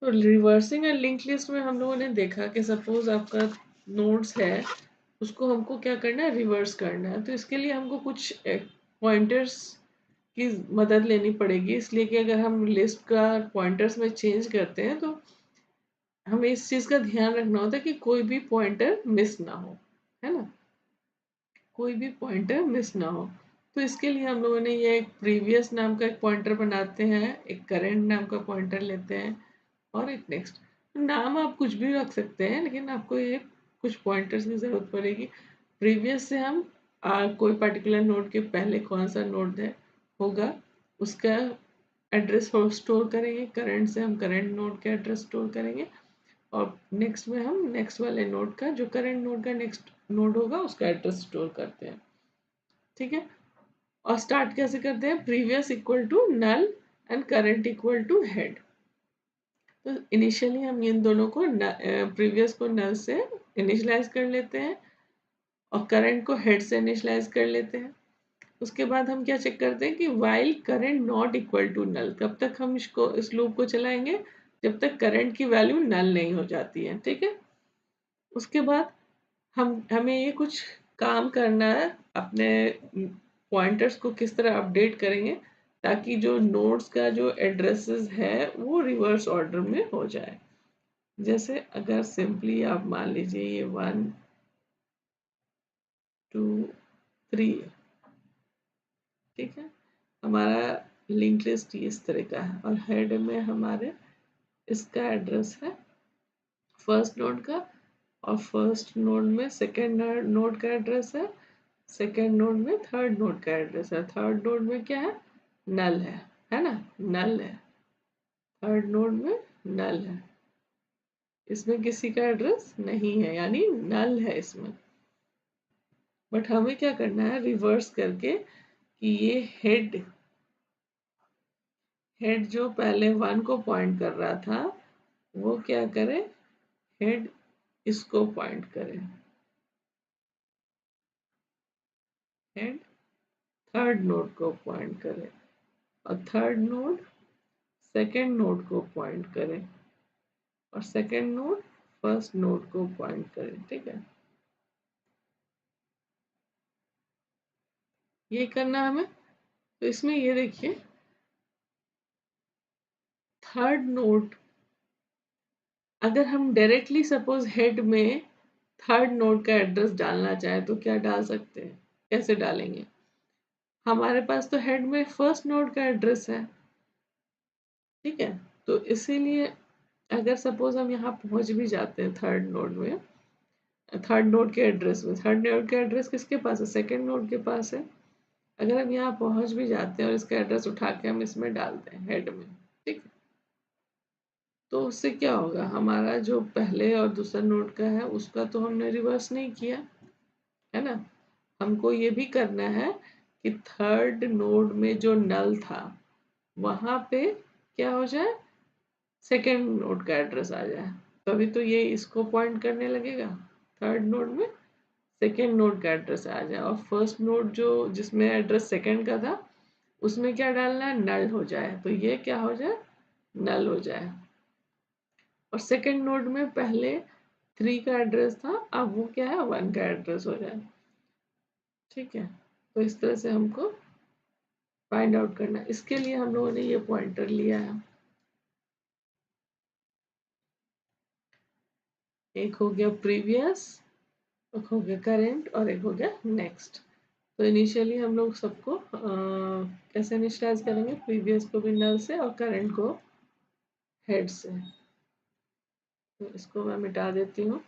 तो reversing and link list में हम लोगों ने देखा कि सपोज आपका नोड्स है, उसको हमको क्या करना है, रिवर्स करना है। तो इसके लिए हमको कुछ पॉइंटर्स की मदद लेनी पड़ेगी, इसलिए कि अगर हम लिस्ट का पॉइंटर्स में चेंज करते हैं तो हमें इस चीज़ का ध्यान रखना होता है कि कोई भी पॉइंटर मिस ना हो, है ना, कोई भी पॉइंटर मिस ना हो। तो इसके लिए हम लोगों ने ये एक प्रीवियस नाम का एक पॉइंटर बनाते हैं, एक करेंट नाम का पॉइंटर लेते हैं और एक नेक्स्ट। नाम आप कुछ भी रख सकते हैं, लेकिन आपको ये कुछ पॉइंटर्स की ज़रूरत पड़ेगी। प्रीवियस से हम कोई पर्टिकुलर नोड के पहले कौन सा नोड है होगा उसका एड्रेस स्टोर करेंगे। करंट से हम करंट नोड का एड्रेस स्टोर करेंगे और नेक्स्ट में हम नेक्स्ट वाले नोड का, जो करंट नोड का नेक्स्ट नोड होगा, उसका एड्रेस स्टोर करते हैं। ठीक है, और स्टार्ट कैसे करते हैं, previous equal to null and current equal to head. तो इनिशियली हम इन दोनों को प्रीवियस को नल से इनिशियलाइज कर लेते हैं और करंट को हेड से इनिशियलाइज कर लेते हैं। उसके बाद हम क्या चेक करते हैं कि while current not equal to null, कब तक हम इस लूप को चलाएंगे, जब तक करंट की वैल्यू नल नहीं हो जाती है। ठीक है, उसके बाद हमें ये कुछ काम करना है, अपने पॉइंटर्स को किस तरह अपडेट करेंगे ताकि जो नोड्स का जो एड्रेसेस है वो रिवर्स ऑर्डर में हो जाए। जैसे अगर सिंपली आप मान लीजिए ये 1 2 3, ठीक है, हमारा लिंक लिस्ट इस तरह का है और हेड में हमारे इसका एड्रेस है फर्स्ट नोड का, और फर्स्ट नोड में सेकेंड नोड का एड्रेस है, सेकेंड नोड में थर्ड नोड का एड्रेस है, थर्ड नोड में क्या है, नल है ना, नल है, थर्ड नोड में नल है, इसमें किसी का एड्रेस नहीं है यानी नल है इसमें। बट हमें क्या करना है, रिवर्स करके कि ये हेड जो पहले 1 को पॉइंट कर रहा था वो क्या करे, हेड इसको पॉइंट करे, हेड थर्ड नोड को पॉइंट करे और थर्ड नोड सेकेंड नोड को पॉइंट करे और सेकेंड नोड फर्स्ट नोड को पॉइंट करे। ठीक है, ये करना हमें। तो इसमें ये देखिए, थर्ड नोड अगर हम डायरेक्टली सपोज हेड में थर्ड नोड का एड्रेस डालना चाहे तो क्या डाल सकते हैं, कैसे डालेंगे, हमारे पास तो हेड में फर्स्ट नोड का एड्रेस है। ठीक है, तो इसीलिए अगर सपोज हम यहाँ पहुंच भी जाते हैं थर्ड नोड में, थर्ड नोड के एड्रेस में, थर्ड नोड का एड्रेस किसके पास है, सेकेंड नोड के पास है। अगर हम यहाँ पहुंच भी जाते हैं और इसका एड्रेस उठा के हम इसमें डालते हैं हेड में, ठीक है, तो उससे क्या होगा, हमारा जो पहले और दूसरा नोड का है उसका तो हमने रिवर्स नहीं किया, है ना। हमको ये भी करना है कि थर्ड नोड में जो नल था वहां पे क्या हो जाए, सेकेंड नोड का एड्रेस आ जाए, तभी तो ये इसको पॉइंट करने लगेगा, थर्ड नोड में सेकेंड नोड का एड्रेस आ जाए और फर्स्ट नोड जो जिसमें एड्रेस सेकेंड का था उसमें क्या डालना है, नल हो जाए, तो ये क्या हो जाए, नल हो जाए। और सेकेंड नोड में पहले 3 का एड्रेस था, अब वो क्या है, 1 का एड्रेस हो जाए। ठीक है, तो इस तरह से हमको फाइंड आउट करना है। इसके लिए हम लोगों ने ये पॉइंटर लिया है, एक हो गया प्रीवियस, एक हो गया करेंट और एक हो गया नेक्स्ट। तो इनिशियली हम लोग सबको कैसे इनिशियलाइज करेंगे, प्रीवियस को भी नल से और करंट को हेड से। तो इसको मैं मिटा देती हूँ।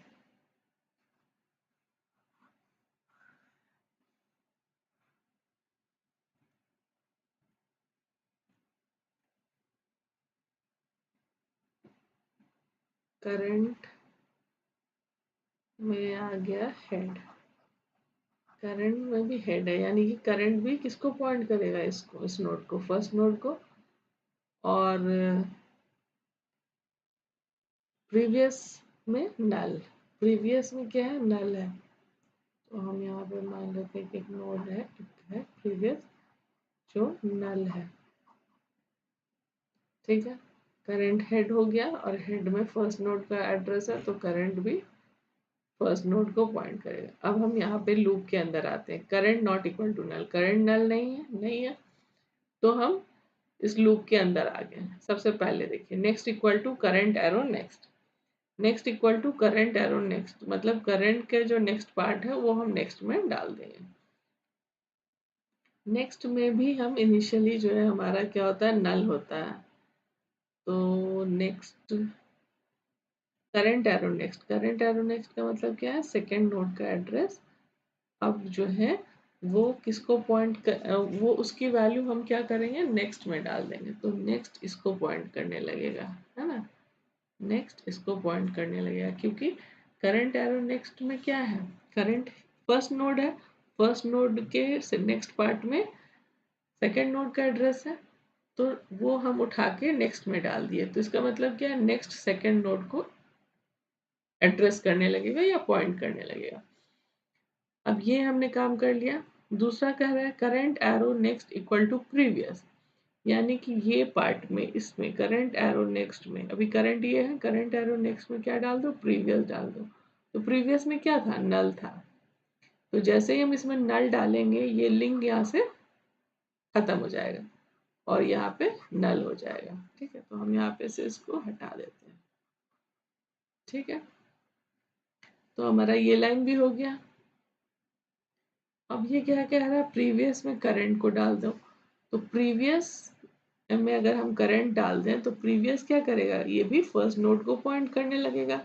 करंट में आ गया हेड, करंट में भी हेड है, यानी कि करंट भी किसको पॉइंट करेगा, इसको, इस नोड को, फर्स्ट नोड को। और प्रीवियस में नल, प्रीवियस में क्या है, नल है, तो हम यहाँ पे मान लेते हैं कि एक नोड है, एक है प्रीवियस जो नल है। ठीक है, करंट हेड हो गया और हेड में फर्स्ट नोड का एड्रेस है तो करंट भी फर्स्ट नोड को पॉइंट करेगा। अब हम यहाँ पे लूप के अंदर आते हैं। Current not equal to null, current null नहीं है तो हम इस लूप के अंदर आ गए। सबसे पहले देखिए next equal to current arrow next, next equal to current arrow next, मतलब करंट के जो नेक्स्ट पार्ट है वो हम नेक्स्ट में डाल देंगे। नेक्स्ट में भी हम इनिशियली जो है हमारा क्या होता है, नल होता है। तो next current arrow next, current arrow next का मतलब क्या है, सेकेंड नोड का एड्रेस। अब जो है वो किसको पॉइंट कर, वो उसकी वैल्यू हम क्या करेंगे, नेक्स्ट में डाल देंगे। तो नेक्स्ट इसको पॉइंट करने लगेगा, है ना, नेक्स्ट इसको पॉइंट करने लगेगा क्योंकि करंट एरो नेक्स्ट में क्या है, करंट फर्स्ट नोड है, फर्स्ट नोड के नेक्स्ट पार्ट में सेकेंड नोड का एड्रेस है, तो वो हम उठा के नेक्स्ट में डाल दिए। तो इसका मतलब क्या है, नेक्स्ट सेकेंड नोड को एड्रेस करने लगेगा या पॉइंट करने लगेगा। अब ये हमने काम कर लिया। दूसरा कह रहा है current arrow next equal to previous, यानी कि ये पार्ट में इसमें करंट एरो नेक्स्ट में अभी करंट ये है, करंट एरो नेक्स्ट में क्या डाल दो, प्रीवियस डाल दो। तो प्रीवियस में क्या था, नल था। तो जैसे ही हम इसमें नल डालेंगे ये लिंक यहाँ से खत्म हो जाएगा और यहाँ पे नल हो जाएगा। ठीक है, तो हम यहाँ पे से इसको हटा देते हैं। ठीक है, तो हमारा ये लाइन भी हो गया। अब ये क्या कह रहा है, प्रीवियस में करंट को डाल दो। तो प्रीवियस में अगर हम करंट डाल दें तो प्रीवियस क्या करेगा, ये भी फर्स्ट नोड को पॉइंट करने लगेगा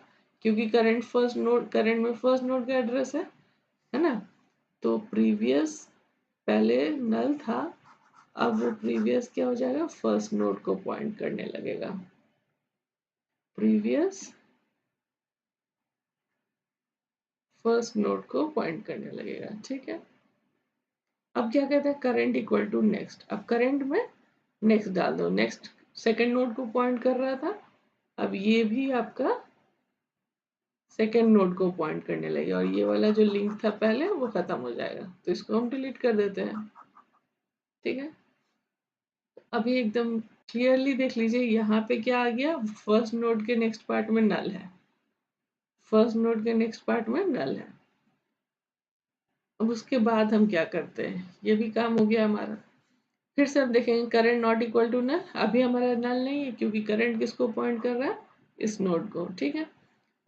क्योंकि करंट फर्स्ट नोड, करंट में फर्स्ट नोड का एड्रेस है ना। तो प्रीवियस पहले नल था, अब वो प्रीवियस क्या हो जाएगा, फर्स्ट नोड को पॉइंट करने लगेगा। प्रीवियस फर्स्ट नोड को पॉइंट करने लगेगा। ठीक है, अब क्या कहता है, करंट इक्वल टू नेक्स्ट। अब करंट में नेक्स्ट डाल दो, नेक्स्ट सेकेंड नोड को पॉइंट कर रहा था, अब ये भी आपका सेकेंड नोड को पॉइंट करने लगेगा और ये वाला जो लिंक था पहले वो खत्म हो जाएगा। तो इसको हम डिलीट कर देते हैं। ठीक है, अभी एकदम क्लियरली देख लीजिए यहाँ पे क्या आ गया, फर्स्ट नोड के नेक्स्ट पार्ट में नल है, फर्स्ट नोड के नेक्स्ट पार्ट में नल है। अब उसके बाद हम क्या करते हैं, ये भी काम हो गया हमारा। फिर से हम देखेंगे current not equal to null, अभी हमारा नल नहीं है क्योंकि करंट किसको पॉइंट कर रहा है, इस नोड को। ठीक है,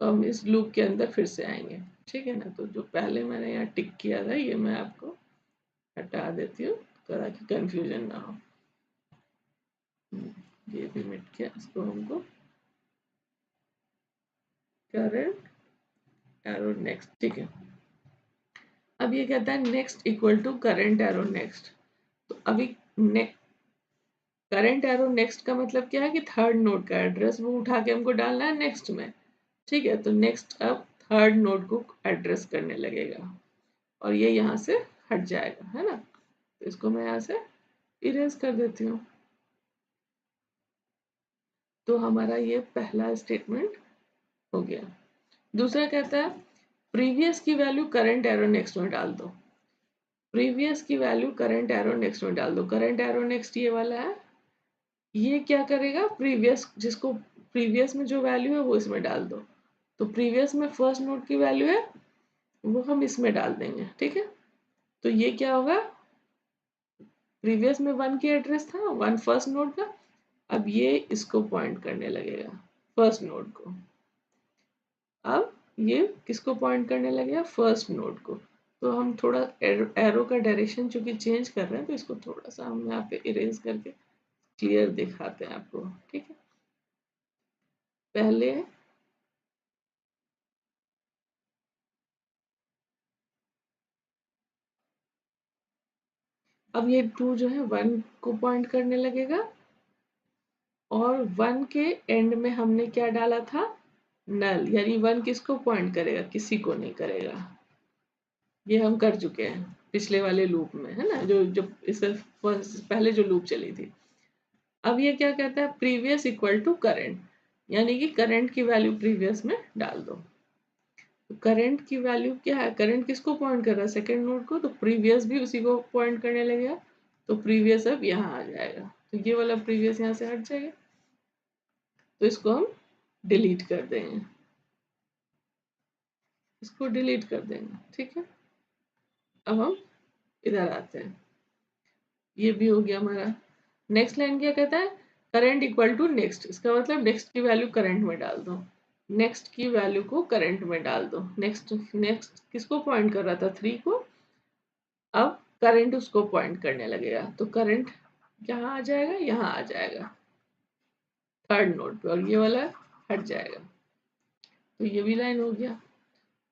तो हम इस लूप के अंदर फिर से आएंगे। ठीक है ना, तो जो पहले मैंने यहाँ टिक किया था ये मैं आपको हटा देती हूँ ताकि कंफ्यूजन ना हो। ये भी मिट गया, इसको हमको करंट एरो नेक्स्ट। ठीक है, अब ये कहता है next equal to current arrow next. तो अभी करंट एरो नेक्स्ट का मतलब क्या है कि थर्ड नोड का एड्रेस वो उठा के हमको डालना है नेक्स्ट में। ठीक है, तो नेक्स्ट अब थर्ड नोड को एड्रेस करने लगेगा और ये यहाँ से हट जाएगा, है ना। तो इसको मैं यहाँ से इरेज कर देती हूँ। तो हमारा ये पहला स्टेटमेंट हो गया। दूसरा कहता है प्रीवियस की वैल्यू करंट एरो नेक्स्ट में डाल दो, प्रीवियस की वैल्यू करंट एरो नेक्स्ट में डाल दो। करंट एरो नेक्स्ट ये वाला है, ये क्या करेगा, प्रीवियस जिसको प्रीवियस में जो वैल्यू है वो इसमें डाल दो। तो प्रीवियस में फर्स्ट नोड की वैल्यू है वो हम इसमें डाल देंगे। ठीक है, तो ये क्या होगा, प्रीवियस में वन की एड्रेस था, वन फर्स्ट नोड का, अब ये इसको पॉइंट करने लगेगा फर्स्ट नोड को। अब ये किसको पॉइंट करने लगेगा, फर्स्ट नोड को। तो हम थोड़ा एरो का डायरेक्शन चूंकि चेंज कर रहे हैं तो इसको थोड़ा सा हम यहाँ पे इरेज करके क्लियर दिखाते हैं आपको। ठीक है, पहले अब ये टू जो है वन को पॉइंट करने लगेगा और वन के एंड में हमने क्या डाला था, नल, यानी वन किसको पॉइंट करेगा, किसी को नहीं करेगा। ये हम कर चुके हैं पिछले वाले लूप में, है ना, जो जो इससे पहले जो लूप चली थी। अब ये क्या कहता है, प्रीवियस इक्वल टू करंट, यानी कि करंट की वैल्यू प्रीवियस में डाल दो। तो करंट की वैल्यू क्या है, करंट किसको पॉइंट कर रहा है, सेकेंड नोड को, तो प्रीवियस भी उसी को पॉइंट करने लगेगा। तो प्रीवियस अब यहाँ आ जाएगा, तो ये वाला प्रीवियस यहाँ से हट जाएगा। तो इसको हम डिलीट कर देंगे, इसको डिलीट कर देंगे। ठीक है, अब हम इधर आते हैं, ये भी हो गया हमारा। नेक्स्ट लाइन क्या कहता है, करंट इक्वल टू नेक्स्ट, इसका मतलब नेक्स्ट की वैल्यू करंट में डाल दो, नेक्स्ट की वैल्यू को करंट में डाल दो। नेक्स्ट नेक्स्ट किसको पॉइंट कर रहा था, 3 को, अब करंट उसको पॉइंट करने लगेगा, तो करंट यहाँ आ जाएगा, यहाँ आ जाएगा थर्ड नोड पे, और ये वाला हट जाएगा। तो ये भी लाइन हो गया।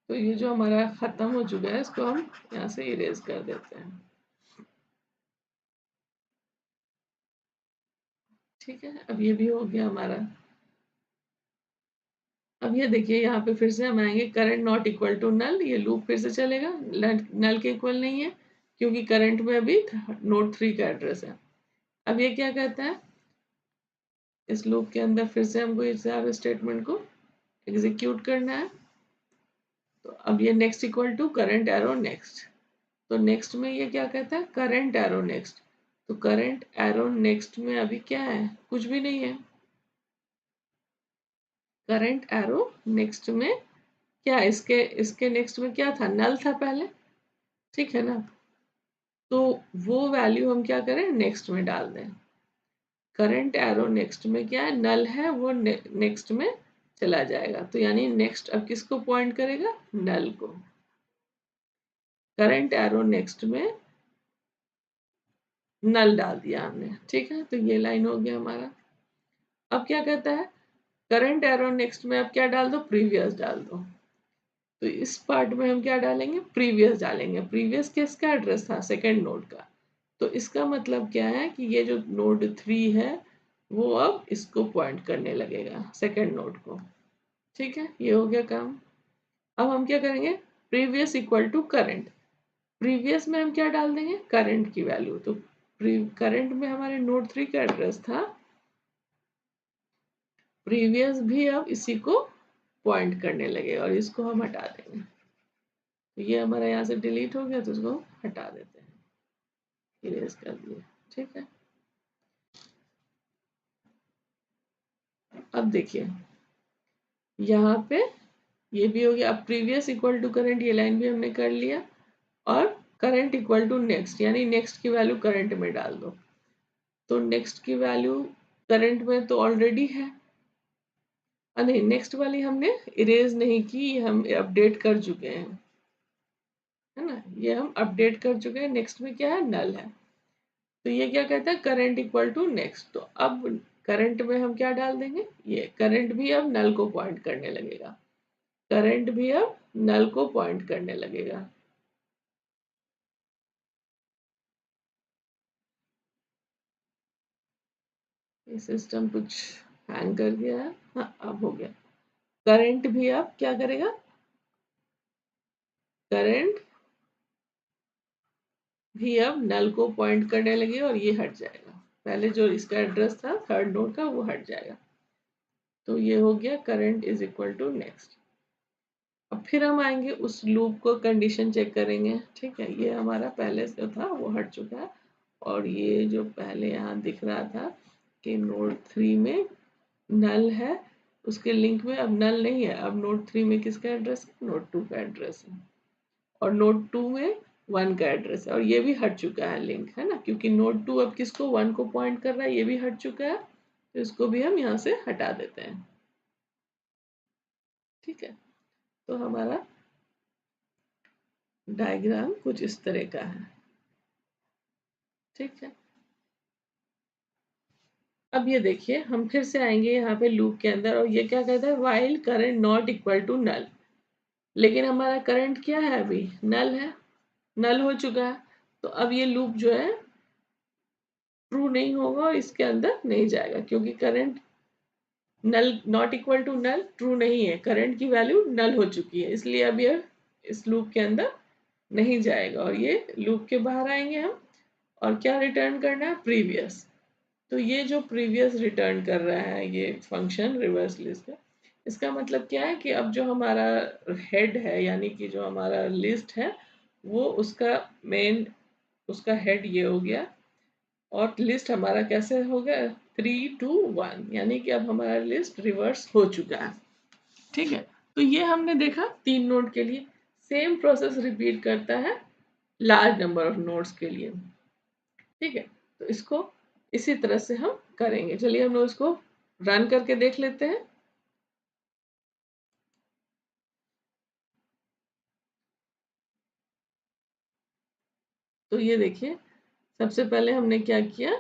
तो ये जो हमारा खत्म हो चुका है, इसको हम यहाँ से इरेज कर देते हैं। ठीक है, अब ये भी हो गया हमारा। अब ये देखिए, यहाँ पे फिर से हम आएंगे, current not equal to null, ये लूप फिर से चलेगा, नल के इक्वल नहीं है क्योंकि करंट में अभी नोड 3 का एड्रेस है। अब ये क्या कहता है, इस लूप के अंदर फिर से हमको इस सारे स्टेटमेंट को एग्जीक्यूट करना है। तो अब ये next equal to current arrow next, तो नेक्स्ट में ये क्या कहता है, करंट एरो नेक्स्ट, तो करंट एरो नेक्स्ट में अभी क्या है, कुछ भी नहीं है। करंट एरो नेक्स्ट में क्या, इसके इसके नेक्स्ट में क्या था, नल था पहले, ठीक है ना। तो वो वैल्यू हम क्या करें, नेक्स्ट में डाल दें। करंट एरो नेक्स्ट में क्या है, नल है, वो नेक्स्ट में चला जाएगा, तो यानी नेक्स्ट अब किसको पॉइंट करेगा, नल को। करंट एरो नेक्स्ट में नल डाल दिया हमने, ठीक है, तो ये लाइन हो गया हमारा। अब क्या कहता है, करंट एरो नेक्स्ट में अब क्या डाल दो, प्रीवियस डाल दो। तो इस पार्ट में हम क्या डालेंगे, प्रीवियस डालेंगे। प्रीवियस किसका एड्रेस था, सेकंड नोड का, तो इसका मतलब क्या है कि ये जो नोड 3 है वो अब इसको पॉइंट करने लगेगा, सेकंड नोड को। ठीक है, ये हो गया काम। अब हम क्या करेंगे, previous equal to current, previous में हम क्या डाल देंगे, करंट की वैल्यू। तो करंट में हमारे नोड 3 का एड्रेस था, प्रीवियस भी अब इसी को पॉइंट करने लगे, और इसको हम हटा देंगे। तो ये हमारा यहाँ से डिलीट हो गया, तो इसको हटा देते हैं, इरेज कर दिए। ठीक है, अब देखिए यहाँ पे ये भी हो गया। अब प्रीवियस इक्वल टू करंट, ये लाइन भी हमने कर लिया, और करंट इक्वल टू नेक्स्ट, यानी नेक्स्ट की वैल्यू करंट में डाल दो। तो नेक्स्ट की वैल्यू करंट में तो ऑलरेडी है, नहीं, नेक्स्ट वाली हमने इरेज नहीं की, हम अपडेट कर चुके हैं, है ना, ये हम अपडेट कर चुके हैं। नेक्स्ट में क्या है, नल है। तो ये क्या कहता है, करंट इक्वल टू नेक्स्ट, तो अब करंट में हम क्या डाल देंगे, ये करंट भी अब नल को पॉइंट करने लगेगा, करंट भी अब नल को पॉइंट करने लगेगा। ये सिस्टम कुछ हैंग कर गया है, हाँ अब हो गया। करंट भी अब क्या करेगा, करंट भी अब नल को पॉइंट करने लगे, और ये हट जाएगा, पहले जो इसका एड्रेस था थर्ड नोड का, वो हट जाएगा। तो ये हो गया current is equal to next. अब फिर हम आएंगे उस लूप को कंडीशन चेक करेंगे। ठीक है, ये हमारा पहले से था वो हट चुका है, और ये जो पहले यहाँ दिख रहा था कि नोड 3 में नल है, उसके लिंक में अब नल नहीं है, अब नोड 3 में किसका एड्रेस है, नोड 2 का एड्रेस है, और नोड 2 में 1 का एड्रेस है, और ये भी हट चुका है लिंक, है ना, क्योंकि नोड 2 अब किसको, 1 को पॉइंट कर रहा है, ये भी हट चुका है, तो इसको भी हम यहाँ से हटा देते हैं। ठीक है, तो हमारा डायग्राम कुछ इस तरह का है। ठीक है, अब ये देखिए, हम फिर से आएंगे यहाँ पे लूप के अंदर, और ये क्या कहता है, while current not equal to null, लेकिन हमारा करंट क्या है, अभी नल है, नल हो चुका है, तो अब ये लूप जो है ट्रू नहीं होगा और इसके अंदर नहीं जाएगा, क्योंकि current null not equal to null true नहीं है, करंट की वैल्यू नल हो चुकी है, इसलिए अब ये इस लूप के अंदर नहीं जाएगा, और ये लूप के बाहर आएंगे हम, और क्या रिटर्न करना है, प्रीवियस। तो ये जो प्रीवियस रिटर्न कर रहा है ये फंक्शन रिवर्स लिस्ट का, इसका मतलब क्या है कि अब जो हमारा हेड है, यानी कि जो हमारा लिस्ट है, वो उसका मेन, उसका हेड ये हो गया, और लिस्ट हमारा कैसे हो गया, 3 2 1, यानी कि अब हमारा लिस्ट रिवर्स हो चुका है। ठीक है, तो ये हमने देखा 3 नोड के लिए। सेम प्रोसेस रिपीट करता है लार्ज नंबर ऑफ नोड्स के लिए। ठीक है, तो इसको इसी तरह से हम करेंगे। चलिए हम लोग इसको रन करके देख लेते हैं। तो ये देखिए, सबसे पहले हमने क्या किया,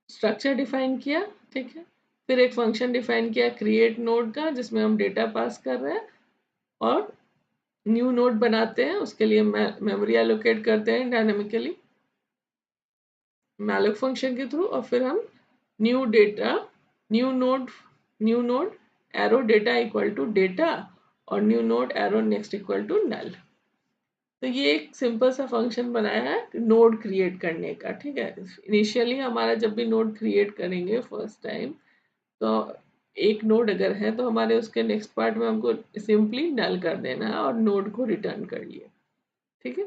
स्ट्रक्चर डिफाइन किया। ठीक है, फिर एक फंक्शन डिफाइन किया क्रिएट नोड का, जिसमें हम डेटा पास कर रहे हैं और न्यू नोड बनाते हैं। उसके लिए मेमोरी एलोकेट करते हैं डायनामिकली मैलोक फंक्शन के थ्रू, और फिर हम new data, new node, new node arrow data equal to data, और new node arrow next equal to null. तो ये एक सिंपल सा फंक्शन बनाया है नोड क्रिएट करने का। ठीक है, इनिशियली हमारा जब भी नोड क्रिएट करेंगे फर्स्ट टाइम, तो एक नोड अगर है तो हमारे उसके नेक्स्ट पार्ट में हमको सिंपली नल कर देना है और नोड को रिटर्न कर लिए। ठीक है,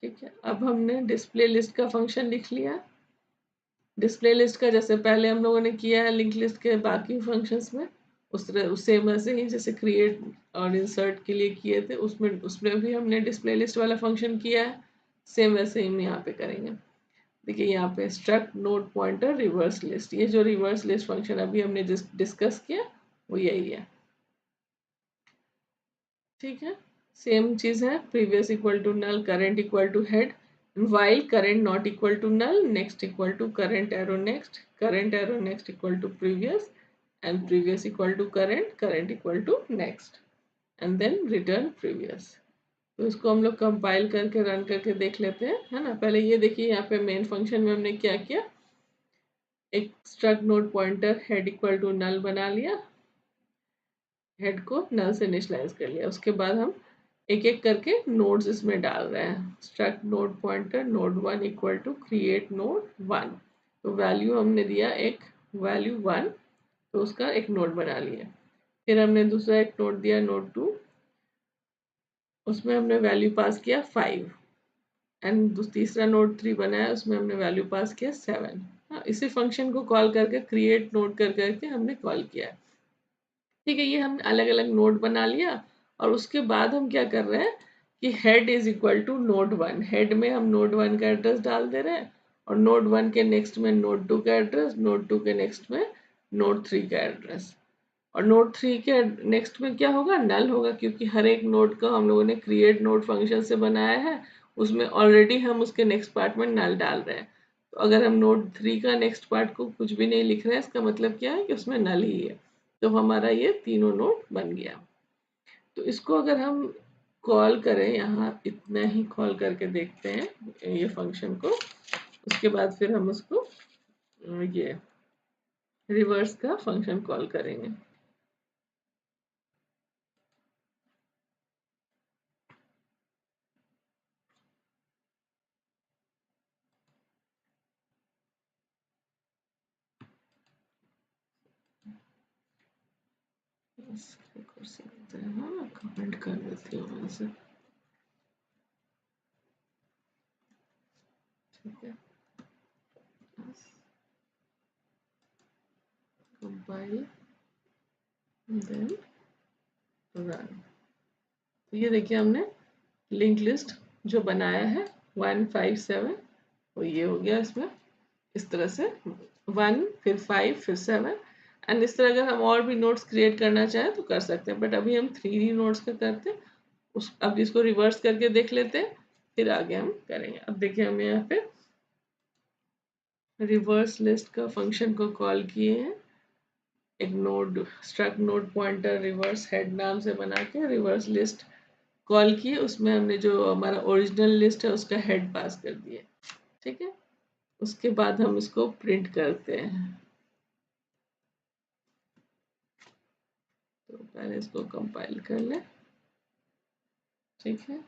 ठीक है, अब हमने डिस्प्ले लिस्ट का फंक्शन लिख लिया। डिस्प्ले लिस्ट का जैसे पहले हम लोगों ने किया है लिंक लिस्ट के बाकी फंक्शंस में, उस तरह सेम वैसे ही जैसे क्रिएट और इंसर्ट के लिए किए थे, उसमें उसमें भी हमने डिस्प्ले लिस्ट वाला फंक्शन किया है। सेम वैसे ही हम यहाँ पे करेंगे। देखिए यहाँ पे struct node pointer reverse list, ये जो रिवर्स लिस्ट फंक्शन अभी हमने डिस्कस किया वो यही है। ठीक है, सेम चीज है, previous equal to null, current equal to head, while current not equal to null, next equal to current arrow next equal to previous, and previous equal to current equal to next, and then return previous। तो इसको हम लोग compile करके run करके देख लेते हैं, है ना। पहले ये देखिए यहाँ पे मेन फंक्शन में हमने क्या किया, एक struct node pointer head equal to null बना लिया, हेड को नल से इनिशियलाइज कर लिया। उसके बाद हम एक एक करके नोड्स इसमें डाल रहे हैं। Struct node pointer node 1 equal to create node 1, तो वैल्यू हमने दिया एक वैल्यू 1, तो उसका एक नोड बना लिया। फिर हमने दूसरा एक नोड दिया नोड 2, उसमें हमने वैल्यू पास किया 5, एंड तीसरा नोड 3 बनाया, उसमें हमने वैल्यू पास किया 7। हाँ, इसी फंक्शन को कॉल करके क्रिएट नोड कर करके हमने कॉल किया है। ठीक है, ये हमने अलग अलग नोड बना लिया, और उसके बाद हम क्या कर रहे हैं कि head is equal to node 1, head में हम नोड 1 का एड्रेस डाल दे रहे हैं, और नोड 1 के नेक्स्ट में नोड 2 का एड्रेस, नोड 2 के नेक्स्ट में नोड 3 का एड्रेस, और नोड 3 के नेक्स्ट में क्या होगा, नल होगा, क्योंकि हर एक नोड को हम लोगों ने क्रिएट नोड फंक्शन से बनाया है, उसमें ऑलरेडी हम उसके नेक्स्ट पार्ट में नल डाल रहे हैं। तो अगर हम नोड 3 का नेक्स्ट पार्ट को कुछ भी नहीं लिख रहे हैं, इसका मतलब क्या है कि उसमें नल ही है। तो हमारा ये तीनों नोड बन गया। तो इसको अगर हम कॉल करें, यहाँ इतना ही कॉल करके देखते हैं ये फंक्शन को, उसके बाद फिर हम उसको ये रिवर्स का फंक्शन कॉल करेंगे। हाँ, कमेंट कर देती हूँ वहाँ से। ठीक है, कंपाइल देन रन। तो ये देखिए हमने लिंक लिस्ट जो बनाया है 157, वो ये हो गया इसमें, इस तरह से 1 फिर 5 फिर 7, एंड इस तरह अगर हम और भी नोट्स क्रिएट करना चाहें तो कर सकते हैं, बट अभी हम 3 ही नोट्स का करते हैं। अब इसको रिवर्स करके देख लेते हैं, फिर आगे हम करेंगे। अब देखिए हम यहाँ पे रिवर्स लिस्ट का फंक्शन को कॉल किए हैं, एक node struct node pointer reverse head नाम से बना के रिवर्स लिस्ट कॉल किए, उसमें हमने जो हमारा ओरिजिनल लिस्ट है उसका हेड पास कर दिए। ठीक है, उसके बाद हम इसको प्रिंट करते हैं। तो पहले इसको कंपाइल कर लें। ठीक है,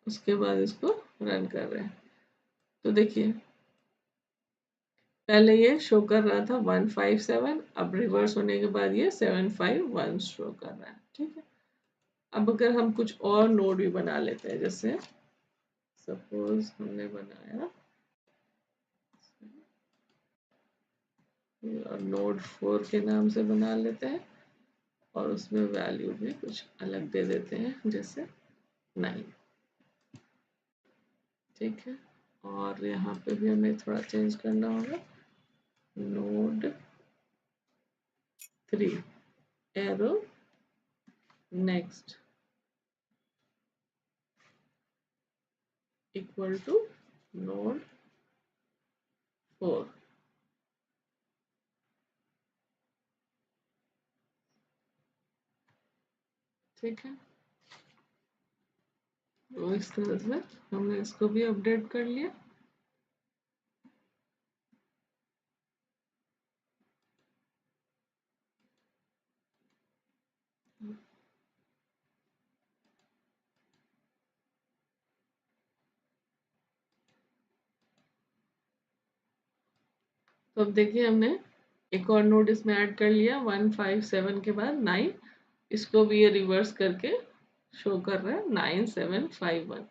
उसके बाद इसको रन कर रहे हैं। तो देखिए पहले ये शो कर रहा था 157, अब रिवर्स होने के बाद ये 751 शो कर रहा है। ठीक है, अब अगर हम कुछ और नोड भी बना लेते हैं, जैसे सपोज हमने बनाया और नोड 4 के नाम से बना लेते हैं और उसमें वैल्यू भी कुछ अलग दे देते हैं, जैसे 9। ठीक है, और यहाँ पे भी हमें थोड़ा चेंज करना होगा। Node 3 arrow next equal to node 4। ठीक है, तो इस तरह से हमने इसको भी अपडेट कर लिया। तो अब देखिए हमने एक और नोड इसमें ऐड कर लिया, 157 के बाद 9। इसको भी ये रिवर्स करके शो कर रहा है 9751।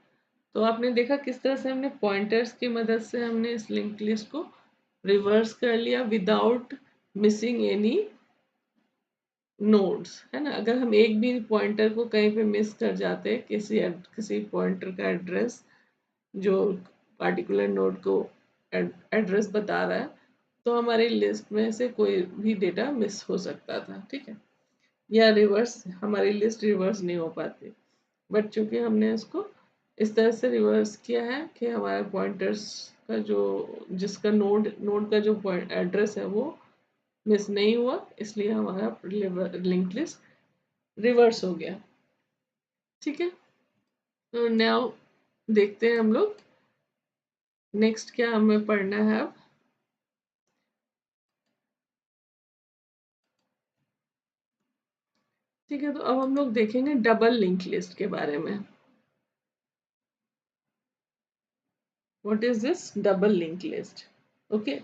तो आपने देखा किस तरह से हमने पॉइंटर्स की मदद से हमने इस लिंक लिस्ट को रिवर्स कर लिया विदाउट मिसिंग एनी नोड्स, है ना। अगर हम एक भी पॉइंटर को कहीं पे मिस कर जाते, किसी पॉइंटर का एड्रेस जो पार्टिकुलर नोड को एड्रेस बता रहा है, तो हमारी लिस्ट में से कोई भी डेटा मिस हो सकता था। ठीक है, या रिवर्स, हमारी लिस्ट रिवर्स नहीं हो पाती। बट चूंकि हमने इसको इस तरह से रिवर्स किया है कि हमारे पॉइंटर्स का जो जिसका नोड नोड का जो एड्रेस है वो मिस नहीं हुआ, इसलिए हमारा लिंक लिस्ट रिवर्स हो गया। ठीक है, तो नाउ देखते हैं हम लोग नेक्स्ट क्या हमें पढ़ना है अब। ठीक है, तो अब हम लोग देखेंगे डबल लिंक लिस्ट के बारे में। What is this double link list? Okay,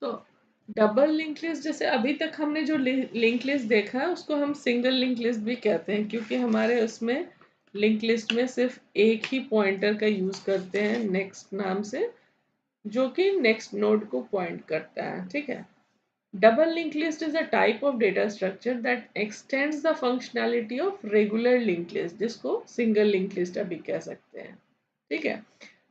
तो डबल लिंक लिस्ट, जैसे अभी तक हमने जो लिंक लिस्ट देखा है उसको हम सिंगल लिंक लिस्ट भी कहते हैं, क्योंकि हमारे उसमें लिंक लिस्ट में सिर्फ एक ही पॉइंटर का यूज करते हैं नेक्स्ट नाम से, जो कि नेक्स्ट नोड को पॉइंट करता है। ठीक है, double linked list is a type of data structure that extends the functionality of regular linked list, जिसको single linked list अभी कह सकते हैं। ठीक है,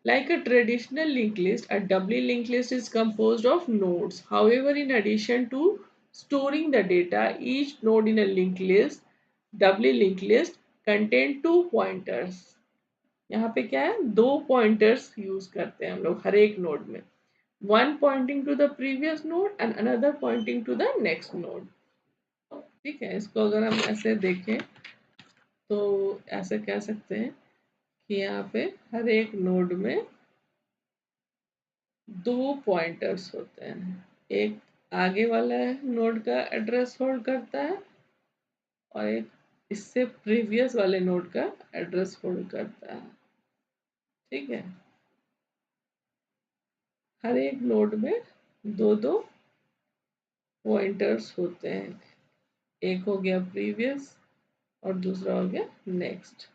like a traditional linked list, a doubly linked list is composed of nodes. However, in addition to storing the data, each node in a linked list, doubly linked list, contain two pointers. यहाँ पे क्या है, दो pointers use करते हैं हम लोग हर एक नोड में, one pointing to the previous node and another pointing to the next node. ठीक है, इसको अगर हम ऐसे देखें तो ऐसे कह सकते हैं कि यहाँ पे हर एक नोड में दो पॉइंटर्स होते हैं। एक आगे वाला नोड का एड्रेस होल्ड करता है और एक इससे प्रीवियस वाले नोड का एड्रेस होल्ड करता है। ठीक है, हर एक नोड में दो दो पॉइंटर्स होते हैं, एक हो गया प्रीवियस और दूसरा हो गया नेक्स्ट।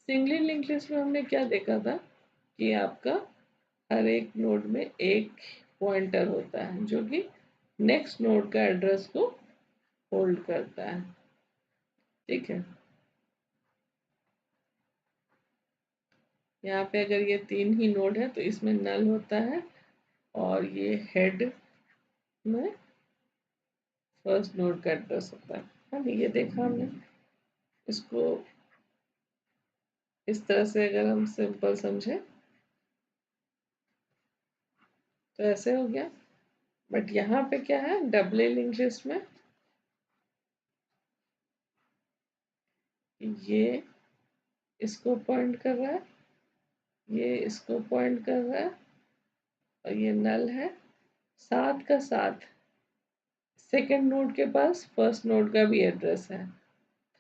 सिंगली लिंक लिस्ट में हमने क्या देखा था कि आपका हर एक नोड में एक पॉइंटर होता है जो कि नेक्स्ट नोड का एड्रेस को होल्ड करता है। ठीक है, यहाँ पे अगर ये तीन ही नोड है तो इसमें नल होता है और ये हेड में फर्स्ट नोड का एड्रेस होता है। हम ये देखा हमने, इसको इस तरह से अगर हम सिंपल समझे तो ऐसे हो गया। बट यहाँ पे क्या है, डबल लिंक लिस्ट में ये इसको पॉइंट कर रहा है, ये इसको पॉइंट कर रहा है और ये नल है। साथ का साथ सेकंड नोड के पास फर्स्ट नोड का भी एड्रेस है,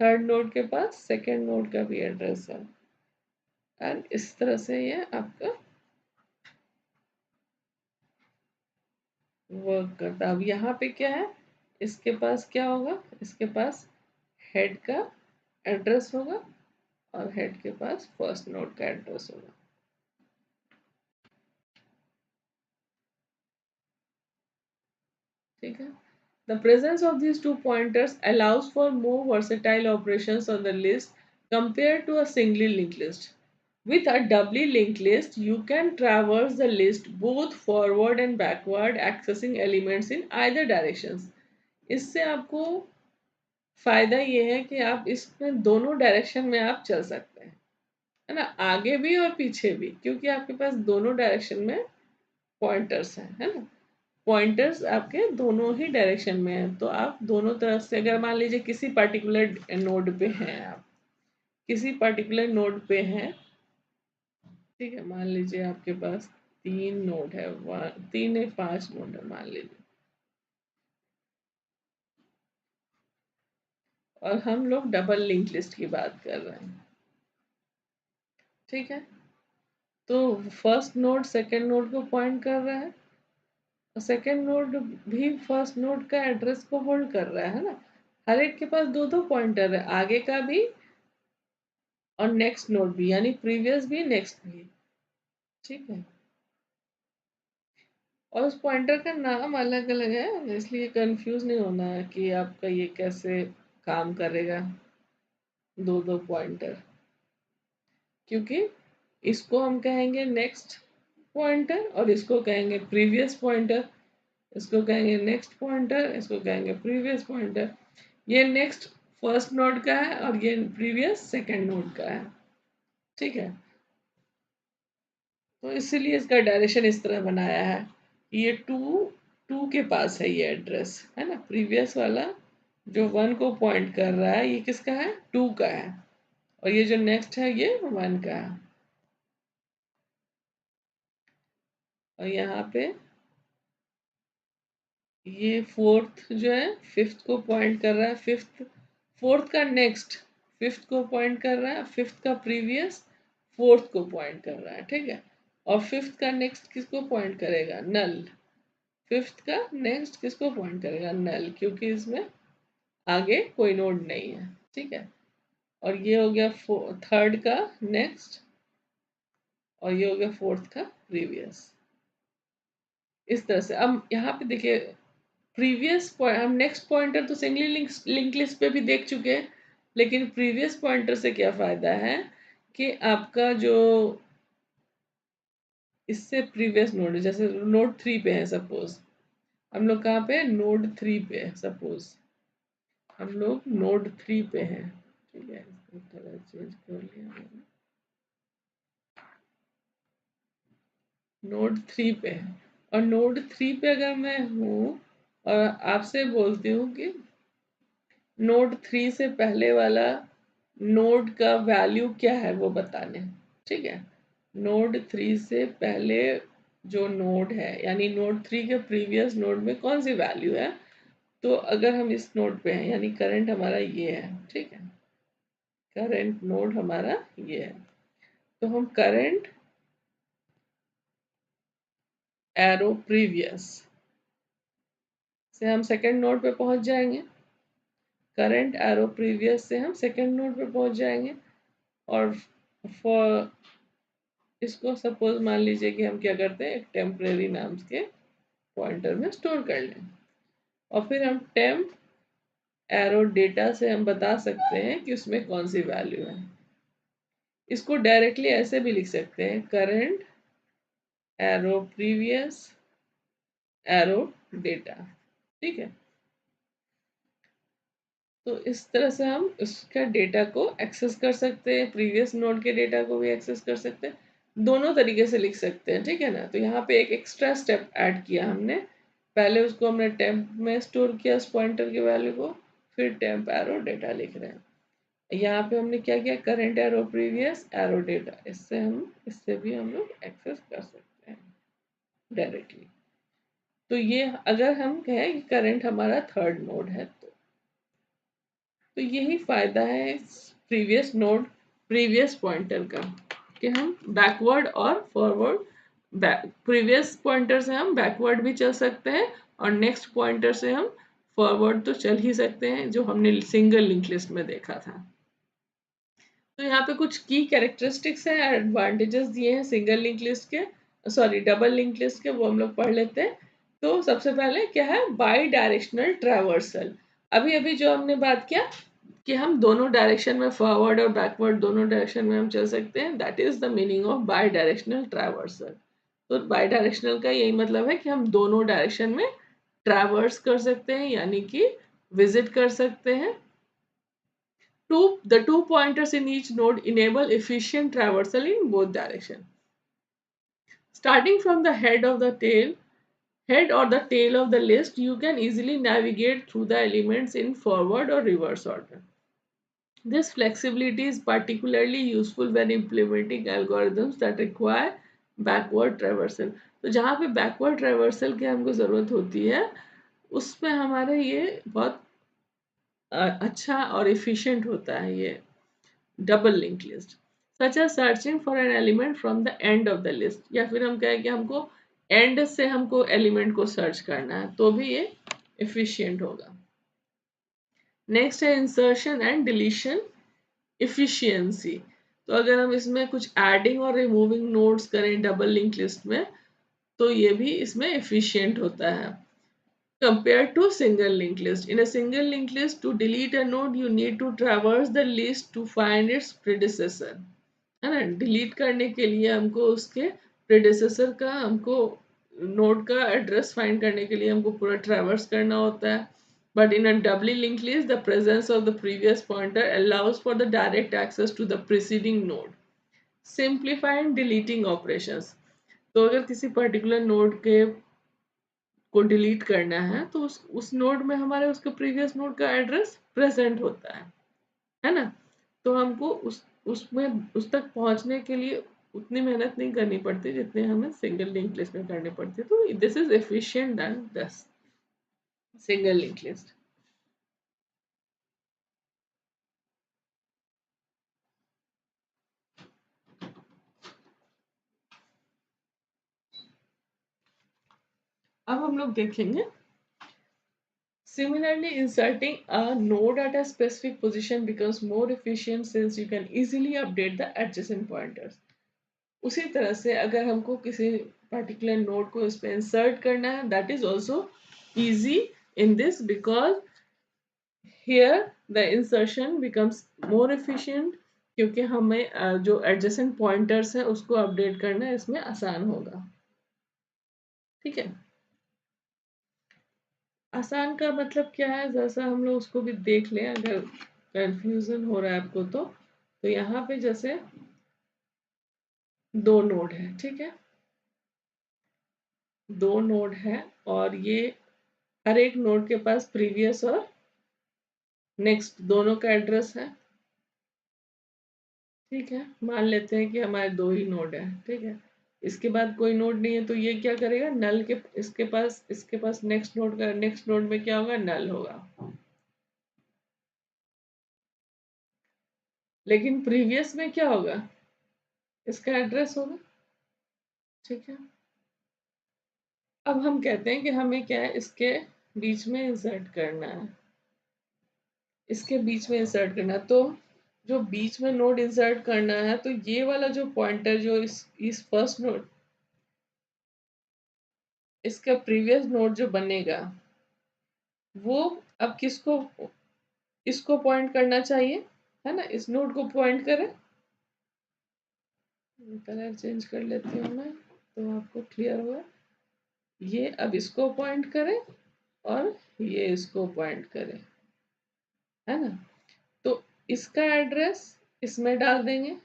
थर्ड नोड के पास सेकंड नोड का भी एड्रेस है, एंड इस तरह से ये आपका वर्क करता। अब यहाँ पे क्या है, इसके पास क्या होगा, इसके पास हेड का एड्रेस होगा और हेड के पास फर्स्ट नोड का एड्रेस होगा। ठीक है। The presence of these two pointers allows for more versatile operations on the list compared to a singly linked list. With a doubly linked list, you can traverse the list both forward and backward, accessing elements in either directions. इससे आपको फायदा ये है कि आप इसमें दोनों direction में आप चल सकते हैं, है ना, आगे भी और पीछे भी, क्योंकि आपके पास दोनों डायरेक्शन में पॉइंटर्स हैं, है ना। पॉइंटर्स आपके दोनों ही डायरेक्शन में है, तो आप दोनों तरफ से, अगर मान लीजिए किसी पर्टिकुलर नोड पे हैं आप, किसी पर्टिकुलर नोड पे हैं, ठीक है, मान लीजिए आपके पास 3 नोड है, 3 या 5 नोड है मान लीजिए, और हम लोग डबल लिंक लिस्ट की बात कर रहे हैं। ठीक है, तो फर्स्ट नोड सेकंड नोड को पॉइंट कर रहा है, सेकेंड नोड भी फर्स्ट नोड का एड्रेस को होल्ड कर रहा है ना। हर एक के पास दो दो पॉइंटर है, आगे का भी और नेक्स्ट नोड भी, यानी प्रीवियस भी नेक्स्ट भी। ठीक है, और उस पॉइंटर का नाम अलग अलग है, इसलिए कंफ्यूज नहीं होना है कि आपका ये कैसे काम करेगा, दो दो पॉइंटर, क्योंकि इसको हम कहेंगे नेक्स्ट पॉइंटर और इसको कहेंगे प्रीवियस पॉइंटर, इसको कहेंगे नेक्स्ट पॉइंटर, इसको कहेंगे प्रीवियस पॉइंटर। ये नेक्स्ट फर्स्ट नोड का है और ये प्रीवियस सेकंड नोड का है। ठीक है, तो इसीलिए इसका डायरेक्शन इस तरह बनाया है, ये टू टू के पास है ये एड्रेस, है ना, प्रीवियस वाला जो 1 को पॉइंट कर रहा है ये किसका है, 2 का है, और ये जो नेक्स्ट है ये 1 का है, और यहाँ पे ये फोर्थ जो है फिफ्थ को पॉइंट कर रहा है, फिफ्थ फोर्थ का नेक्स्ट फिफ्थ को पॉइंट कर रहा है, फिफ्थ का प्रीवियस फोर्थ को पॉइंट कर रहा है। ठीक है, और फिफ्थ का नेक्स्ट किसको पॉइंट करेगा, नल, फिफ्थ का नेक्स्ट किसको पॉइंट करेगा, नल, क्योंकि इसमें आगे कोई नोड नहीं है। ठीक है, और ये हो गया थर्ड का नेक्स्ट, और ये हो गया फोर्थ का प्रीवियस। इस तरह से अब यहाँ पे देखिए, प्रीवियस पॉइंट हम नेक्स्ट पॉइंटर तो सिंगली लिंक लिस्ट पे भी देख चुके हैं, लेकिन प्रीवियस पॉइंटर से क्या फायदा है कि आपका जो इससे प्रीवियस नोड है, जैसे नोड 3 पे है सपोज, हम लोग कहाँ पे, नोड 3 पे है सपोज, हम लोग नोड 3 पे हैं। ठीक है, इसको थोड़ा चेंज कर लिया मैंने, नोड 3 पे है, और नोड 3 पे अगर मैं हूँ और आपसे बोलती हूँ कि नोड 3 से पहले वाला नोड का वैल्यू क्या है वो बताने। ठीक है, नोड 3 से पहले जो नोड है, यानी नोड 3 के प्रीवियस नोड में कौन सी वैल्यू है, तो अगर हम इस नोड पे हैं, यानी करंट हमारा ये है, ठीक है, करंट नोड हमारा ये है, तो हम करंट एरो प्रीवियस से हम सेकंड नोड पे पहुंच जाएंगे, करंट एरो प्रीवियस से हम सेकंड नोड पे पहुंच जाएंगे, और फॉर इसको सपोज मान लीजिए कि हम क्या करते हैं, एक टेम्परेरी नाम के पॉइंटर में स्टोर कर लें, और फिर हम टेम्प एरो डेटा से हम बता सकते हैं कि उसमें कौन सी वैल्यू है। इसको डायरेक्टली ऐसे भी लिख सकते हैं, current arrow previous arrow data. ठीक है, तो इस तरह से हम उसका डेटा को एक्सेस कर सकते हैं, प्रीवियस नोड के डेटा को भी एक्सेस कर सकते हैं, दोनों तरीके से लिख सकते हैं। ठीक है ना, तो यहाँ पे एक एक्स्ट्रा स्टेप ऐड किया हमने, पहले उसको हमने टेम्प में स्टोर किया उस पॉइंटर की वैल्यू को, फिर टेम्प एरो डेटा लिख रहे हैं। यहाँ पे हमने क्या किया, current arrow previous arrow data, इससे भी हम लोग एक्सेस कर सकते हैं डायरेक्टली। तो ये अगर हम कहें कि करंट हमारा थर्ड नोड है, तो यही फायदा है प्रीवियस नोड प्रीवियस पॉइंटर का, कि हम बैकवर्ड और फॉरवर्ड प्रीवियस पॉइंटर से हम बैकवर्ड भी चल सकते हैं और नेक्स्ट पॉइंटर से हम फॉरवर्ड तो चल ही सकते हैं, जो हमने सिंगल लिंक लिस्ट में देखा था। तो यहाँ पे कुछ की कैरेक्टरिस्टिक्स हैं, एडवांटेजेस दिए हैं सिंगल लिंक लिस्ट के, सॉरी डबल लिंक लिस्ट के, वो हम लोग पढ़ लेते हैं। तो सबसे पहले क्या है, बाई डायरेक्शनल ट्रैवर्सल। अभी अभी जो हमने बात किया कि हम दोनों डायरेक्शन में, फॉरवर्ड और बैकवर्ड दोनों डायरेक्शन में हम चल सकते हैं, that is the meaning of by directional traversal. तो बाई डायरेक्शनल का यही मतलब है कि हम दोनों डायरेक्शन में ट्रैवर्स कर सकते हैं, यानी कि विजिट कर सकते हैं। The two pointers in each node enable efficient traversal in both directions. Starting from the head or the tail of the list, you can easily navigate through the elements in forward or reverse order. This flexibility is particularly useful when implementing algorithms that require backward traversal. तो जहाँ पे backward traversal की हमको ज़रूरत होती है, उसमें हमारे ये बहुत अच्छा और efficient होता है ये double link list, such as searching for an element from the end of the list, या फिर हम कहें कि हमको एंड से हमको एलिमेंट को सर्च करना है, तो भी ये एफिशिएंट होगा। नेक्स्ट है इंसर्शन एंड डिलीशन इफिशियंसी। तो अगर हम इसमें कुछ एडिंग और रिमूविंग नोड्स करें डबल लिंक लिस्ट में, तो ये भी इसमें एफिशिएंट होता है compared to single linked list. In a single linked list, to delete a node, you need to traverse the list to find its predecessor. है ना, डिलीट करने के लिए हमको उसके प्रेडिसेसर का, हमको नोड का एड्रेस फाइंड करने के लिए हमको पूरा ट्रैवर्स करना होता है। But in a doubly link list, the presence of the previous pointer allows for the direct access to the preceding node, simplifying deleting operations. तो अगर किसी पर्टिकुलर नोड के को डिलीट करना है, तो उस नोड में हमारे उसके प्रीवियस नोड का एड्रेस प्रेजेंट होता है ना। तो हमको उसमें उस तक पहुंचने के लिए उतनी मेहनत नहीं करनी पड़ती जितनी हमें सिंगल लिंक लिस्ट में करनी पड़ती है। तो this is efficient and this single link list. अब हम लोग देखेंगे similarly inserting a node at a specific position becomes more efficient since you can easily update the adjacent pointers. उसी तरह से अगर हमको किसी पर्टिकुलर नोड को इस पे इंसर्ट करना है, that is also easy in this because here the insertion becomes more efficient, क्योंकि हमें जो adjacent pointers है उसको अपडेट करना इसमें आसान होगा। ठीक है, आसान का मतलब क्या है, जैसा हम लोग उसको भी देख लें, अगर कंफ्यूजन हो रहा है आपको तो यहाँ पे जैसे दो नोड है, ठीक है, दो नोड है और ये हर एक नोड के पास प्रीवियस और नेक्स्ट दोनों का एड्रेस है। ठीक है, मान लेते हैं कि हमारे दो ही नोड है, ठीक है, इसके बाद कोई नोड नहीं है, तो ये क्या करेगा, नल के इसके पास नेक्स्ट नोड का, नेक्स्ट नोड में क्या होगा, नल होगा। लेकिन प्रीवियस में क्या होगा, इसका एड्रेस होगा। ठीक है, अब हम कहते हैं कि हमें क्या है, इसके बीच में इंसर्ट करना है, इसके बीच में इंसर्ट करना, तो जो बीच में नोड इंसर्ट करना है, तो ये वाला जो पॉइंटर जो इस फर्स्ट नोड, इसका प्रीवियस नोड जो बनेगा, वो अब किसको, इसको पॉइंट करना चाहिए, है ना, इस नोड को पॉइंट करें। कलर चेंज कर लेती हूँ मैं, तो आपको क्लियर होगा। ये अब इसको पॉइंट करें और ये इसको पॉइंट करें, है ना। तो इसका एड्रेस इसमें डाल देंगे,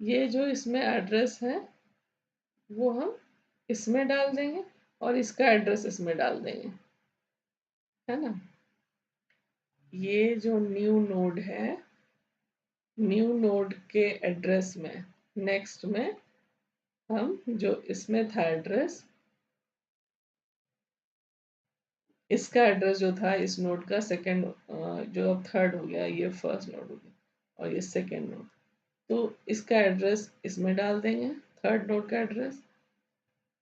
ये जो इसमें एड्रेस है वो हम इसमें डाल देंगे और इसका एड्रेस इसमें डाल देंगे, है ना। ये जो न्यू नोड है, न्यू नोड के एड्रेस में नेक्स्ट में हम जो इसमें था एड्रेस, इसका एड्रेस जो था इस नोड का सेकंड, जो अब थर्ड हो गया, ये फर्स्ट नोड हो गया और ये सेकंड नोड, तो इसका एड्रेस इसमें डाल देंगे, थर्ड नोड का एड्रेस,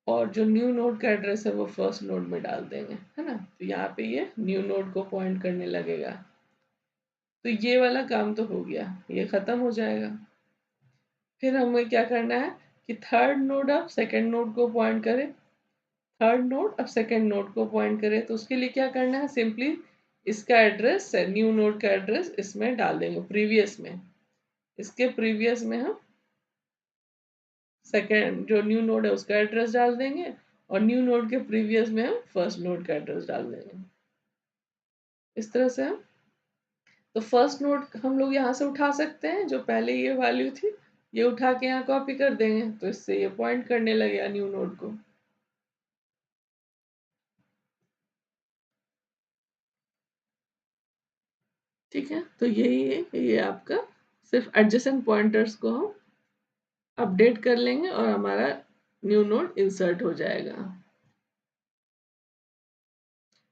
और जो न्यू नोड का एड्रेस है वो फर्स्ट नोड में डाल देंगे, है ना। तो यहाँ पे ये न्यू नोड को पॉइंट करने लगेगा। तो ये वाला काम तो हो गया, ये खत्म हो जाएगा। फिर हमें क्या करना है कि थर्ड नोड अब सेकंड नोड को पॉइंट करे, थर्ड नोड अब सेकंड नोड को पॉइंट करे। तो उसके लिए क्या करना है, सिंपली इसका एड्रेस, न्यू नोड का एड्रेस इसमें डाल देंगे, प्रीवियस में, इसके प्रीवियस में हम सेकेंड जो न्यू नोड है उसका एड्रेस डाल देंगे, और न्यू नोड के प्रीवियस में हम फर्स्ट नोड का एड्रेस डाल देंगे। इस तरह से हम, तो फर्स्ट नोड हम लोग यहाँ से उठा सकते हैं, जो पहले ये वैल्यू थी ये उठा के यहाँ कॉपी कर देंगे, तो इससे ये पॉइंट करने लगेगा न्यू नोड को। ठीक है, तो यही है, ये आपका सिर्फ एडजेसेंट पॉइंटर्स को हम अपडेट कर लेंगे और हमारा न्यू नोड इंसर्ट हो जाएगा।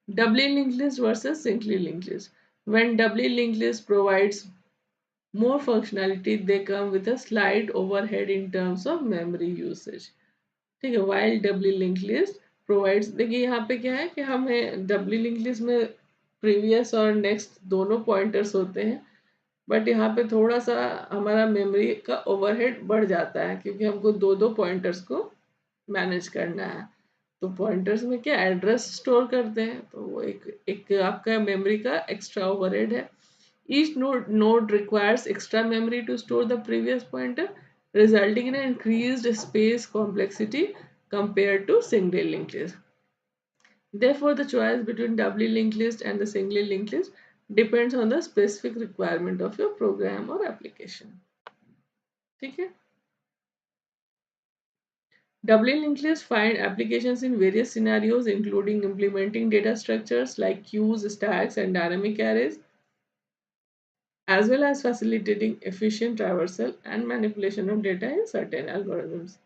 Doubly linked list versus singly linked list. When doubly linked list provides more functionality, they come with a slight overhead in terms of memory usage. ठीक है, while doubly linked list provides, देखिए यहाँ पे क्या है कि हमें doubly linked list में previous और next दोनों pointers होते हैं, बट यहाँ पे थोड़ा सा हमारा मेमोरी का ओवरहेड बढ़ जाता है, क्योंकि हमको दो दो पॉइंटर्स को मैनेज करना है। तो पॉइंटर्स में क्या एड्रेस स्टोर करते हैं, तो वो एक एक आपका मेमोरी का एक्स्ट्रा ओवरहेड है। Each node requires extra memory to store the previous pointer, resulting in increased space complexity compared to single linked list. Therefore, the choice between doubly linked list and the singly linked list depends on the specific requirement of your program or application. ठीक है, doubly linked lists find applications in various scenarios, including implementing data structures like queues, stacks, and dynamic arrays, as well as facilitating efficient traversal and manipulation of data in certain algorithms.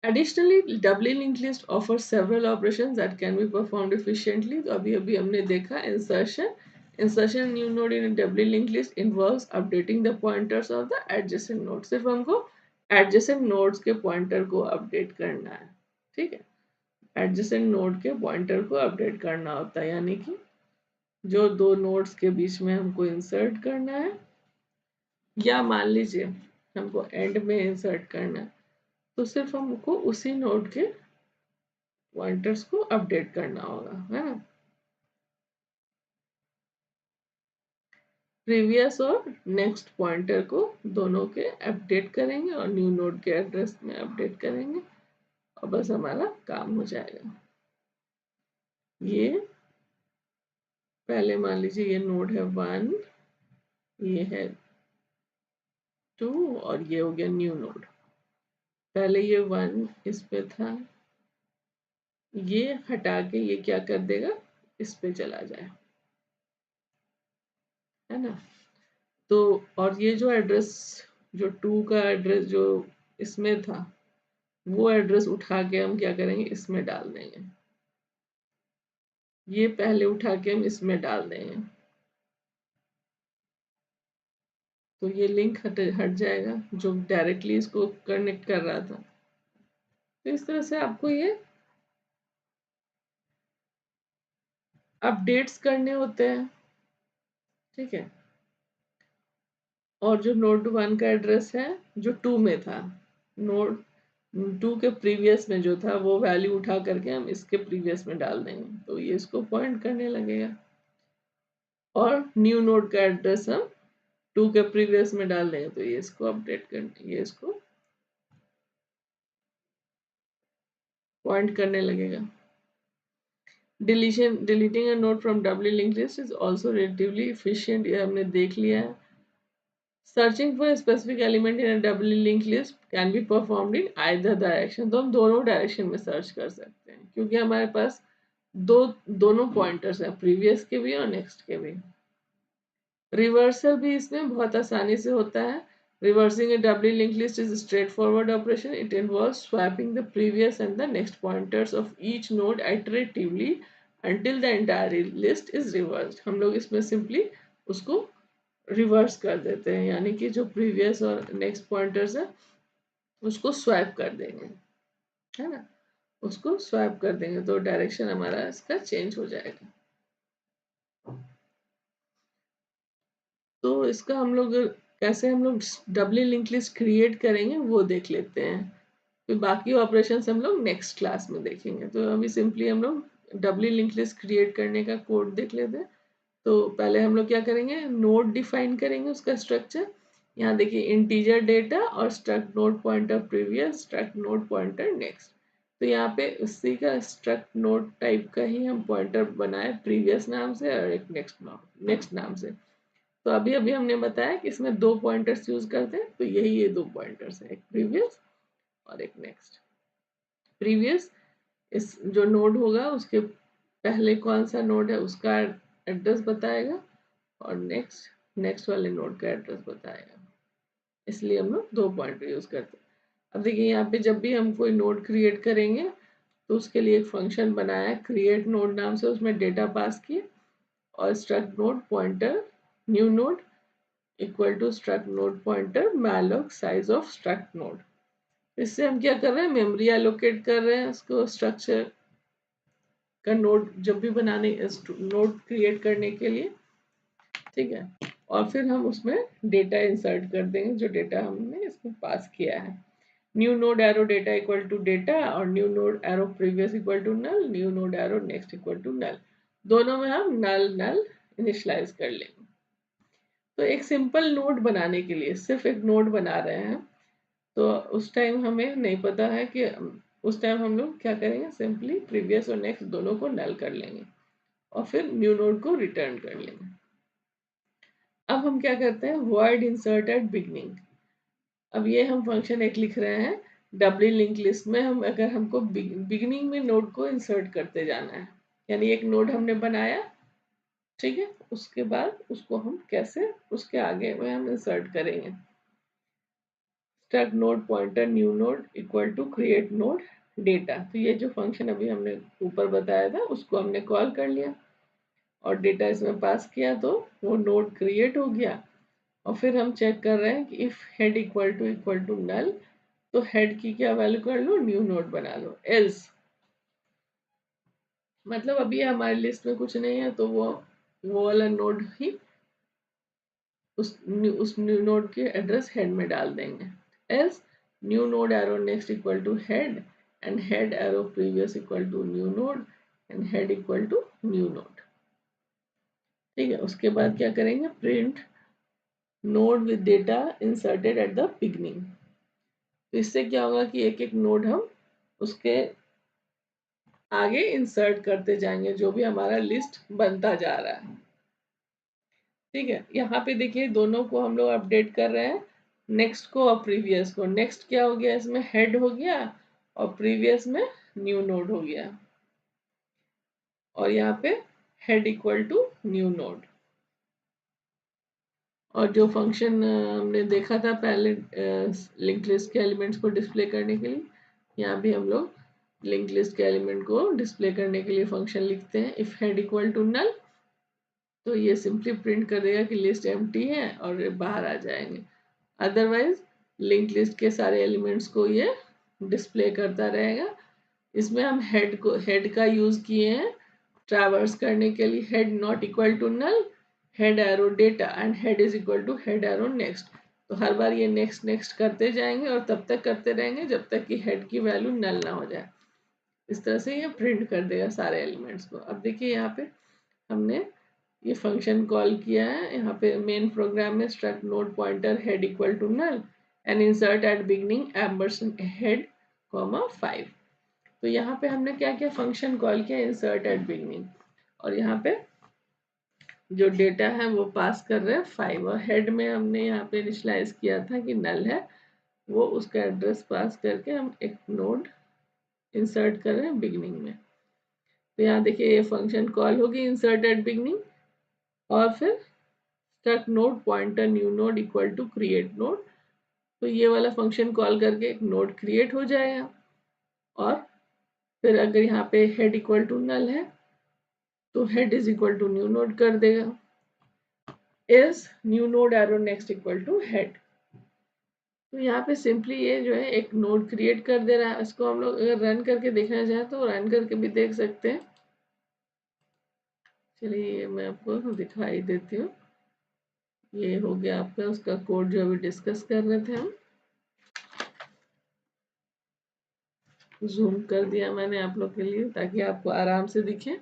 Additionally, doubly linked list offers several operations that can be performed efficiently. तो अभी हमने देखा insertion. Insertion new node in a doubly linked list involves updating the pointers of the adjacent node. सिर्फ हमको adjacent nodes के pointer को update करना है, ठीक है। adjacent node के pointer को update करना होता है, यानी कि जो दो nodes के बीच में हमको insert करना है, या मान लीजिए हमको end में insert करना है, तो सिर्फ हमको उसी नोड के पॉइंटर्स को अपडेट करना होगा, है ना। प्रीवियस और नेक्स्ट पॉइंटर को दोनों के अपडेट करेंगे और न्यू नोड के एड्रेस में अपडेट करेंगे, और बस हमारा काम हो जाएगा। ये पहले मान लीजिए ये नोड है 1, ये है 2, और ये हो गया न्यू नोड। पहले ये 1 इस पे था, ये हटा के ये क्या कर देगा, इस पे चला जाए, है ना। तो और ये जो एड्रेस, जो 2 का एड्रेस जो इसमें था, वो एड्रेस उठा के हम क्या करेंगे, इसमें डाल देंगे। ये पहले उठा के हम इसमें डाल देंगे, तो ये लिंक हट जाएगा जो डायरेक्टली इसको कनेक्ट कर रहा था। तो इस तरह से आपको ये अपडेट्स करने होते हैं, ठीक है। और जो नोड 1 का एड्रेस है जो 2 में था, नोड 2 के प्रीवियस में जो था वो वैल्यू उठा करके हम इसके प्रीवियस में डाल देंगे, तो ये इसको पॉइंट करने लगेगा। और न्यू नोड का एड्रेस हम 2 के प्रीवियस में डाल देंगे, तो ये इसको अपडेट कर, ये इसको पॉइंट करने लगेगा। Deleting a node from doubly linked list is also relatively efficient, ये हमने देख लिया है। Searching for a specific element in a doubly linked list can be performed in either direction, तो हम दोनों डायरेक्शन में सर्च कर सकते हैं, क्योंकि हमारे पास दोनों पॉइंटर्स हैं, प्रीवियस के भी और नेक्स्ट के भी। रिवर्सल भी इसमें बहुत आसानी से होता है। Reversing a doubly linked list is a straightforward operation. It involves swapping the previous and the next pointers of each node iteratively until the entire list is reversed. हम लोग इसमें simply उसको रिवर्स कर देते हैं, यानी कि जो प्रीवियस और नेक्स्ट पॉइंटर्स है उसको स्वैप कर देंगे, है ना, उसको स्वैप कर देंगे तो डायरेक्शन हमारा इसका चेंज हो जाएगा। तो इसका हम लोग कैसे हम लोग डबली लिंक लिस्ट क्रिएट करेंगे वो देख लेते हैं, फिर बाकी ऑपरेशंस हम लोग नेक्स्ट क्लास में देखेंगे। तो अभी सिंपली हम लोग डबली लिंक लिस्ट क्रिएट करने का कोड देख लेते हैं। तो पहले हम लोग क्या करेंगे, नोड डिफाइन करेंगे उसका स्ट्रक्चर। यहाँ देखिए इंटीजर डेटा और struct node pointer previous, struct node pointer next. तो यहाँ पे उसी का स्ट्रक्ट नोड टाइप का ही हम पॉइंटर बनाए प्रीवियस नाम से और एक नेक्स्ट नाम से। तो अभी अभी हमने बताया कि इसमें दो पॉइंटर्स यूज करते हैं, तो यही ये दो पॉइंटर्स हैं, एक प्रीवियस और एक नेक्स्ट। प्रीवियस इस जो नोड होगा उसके पहले कौन सा नोड है उसका एड्रेस बताएगा, और नेक्स्ट नेक्स्ट वाले नोड का एड्रेस बताएगा। इसलिए हम लोग दो पॉइंटर यूज करते हैं। अब देखिए यहाँ पे जब भी हम कोई नोड क्रिएट करेंगे तो उसके लिए एक फंक्शन बनाया क्रिएट नोड नाम से, उसमें डेटा पास किए और struct node pointer new node equal to struct node pointer malloc size of struct node. इससे हम क्या कर रहे हैं, मेमोरी एलोकेट कर रहे हैं उसको स्ट्रक्चर का नोड जब भी बनाने नोड क्रिएट करने के लिए, ठीक है। और फिर हम उसमें डेटा इंसर्ट कर देंगे जो डेटा हमने इसमें पास किया है। New node arrow data equal to data और new node arrow previous equal to null, new node arrow next equal to null, दोनों में हम नल नल इनिशियलाइज कर लेंगे। तो एक सिंपल नोड बनाने के लिए सिर्फ एक नोड बना रहे हैं, तो उस टाइम हमें नहीं पता है कि उस टाइम हम लोग क्या करेंगे, सिंपली प्रीवियस और नेक्स्ट दोनों को नल कर लेंगे और फिर न्यू नोड को रिटर्न कर लेंगे। अब हम क्या करते हैं, void insert at beginning। अब ये हम फंक्शन एक लिख रहे हैं डबली लिंक लिस्ट में, हम अगर हमको बिगिनिंग में नोड को इंसर्ट करते जाना है, यानी एक नोड हमने बनाया, ठीक है, उसके बाद उसको हम कैसे उसके आगे में हम इंसर्ट करेंगे। Struct node pointer new node equal to create node data. तो ये जो फंक्शन अभी हमने ऊपर बताया था उसको हमने कॉल कर लिया और डेटा इसमें पास किया, तो वो नोड क्रिएट हो गया। और फिर हम चेक कर रहे हैं कि if head equal to null, तो हेड की क्या वैल्यू कर लो, न्यू नोड बना लो। एल्स मतलब अभी हमारी लिस्ट में कुछ नहीं है, तो वो वाला नोड ही उस न्यू नोड के एड्रेस हेड में डाल देंगे। Else new node arrow next equal to head and head arrow previous equal to new node and head equal to new node, ठीक है। उसके बाद क्या करेंगे, print node with data inserted at the beginning. तो इससे क्या होगा कि एक एक नोड हम उसके आगे इंसर्ट करते जाएंगे जो भी हमारा लिस्ट बनता जा रहा है, ठीक है। यहाँ पे देखिए दोनों को हम लोग अपडेट कर रहे हैं, नेक्स्ट को और प्रीवियस को। नेक्स्ट क्या हो गया, इसमें हेड हो गया और प्रीवियस में न्यू नोड हो गया, और यहाँ पे head equal to new node. और जो फंक्शन हमने देखा था पहले लिंक लिस्ट के एलिमेंट्स को डिस्प्ले करने के लिए, यहाँ भी हम लोग लिंक लिस्ट के एलिमेंट को डिस्प्ले करने के लिए फंक्शन लिखते हैं if head equal to null. तो ये सिंपली प्रिंट कर देगा कि लिस्ट एम्प्टी है और बाहर आ जाएंगे। अदरवाइज लिंक लिस्ट के सारे एलिमेंट्स को ये डिस्प्ले करता रहेगा। इसमें हम हेड का यूज किए हैं ट्रैवर्स करने के लिए, head not equal to null, head arrow data and head is equal to head arrow next. तो हर बार ये नेक्स्ट नेक्स्ट करते जाएंगे और तब तक करते रहेंगे जब तक कि हेड की वैल्यू नल ना हो जाए। इस तरह से ये प्रिंट कर देगा सारे एलिमेंट्स को। अब देखिए यहाँ पे हमने ये फंक्शन कॉल किया है, यहाँ पे मेन प्रोग्राम में struct node pointer head equal to null and insert at beginning ampersand head comma 5। तो यहाँ पे हमने क्या क्या फंक्शन कॉल किया, इंसर्ट एट बिगनिंग, और यहाँ पे जो डेटा है वो पास कर रहे हैं 5, और हेड में हमने यहाँ पे इनिशियलाइज किया था कि नल है, वो उसका एड्रेस पास करके हम एक नोड इंसर्ट कर रहे हैं बिगनिंग में। तो यहाँ देखिए ये फंक्शन कॉल होगी इंसर्ट एट बिगनिंग, और फिर struct node pointer new node equal to create node. तो ये वाला फंक्शन कॉल करके एक नोड क्रिएट हो जाएगा, और फिर अगर यहाँ पे हेड इक्वल टू नल है तो head is equal to new node कर देगा, is new node arrow next equal to head. तो यहाँ पे सिंपली ये जो है एक नोड क्रिएट कर दे रहा है। इसको हम लोग अगर रन करके देखना चाहें तो रन करके भी देख सकते हैं। चलिए मैं आपको दिखाई देती हूँ। ये हो गया आपका उसका कोड जो अभी डिस्कस कर रहे थे हम। जूम कर दिया मैंने आप लोग के लिए ताकि आपको आराम से दिखे,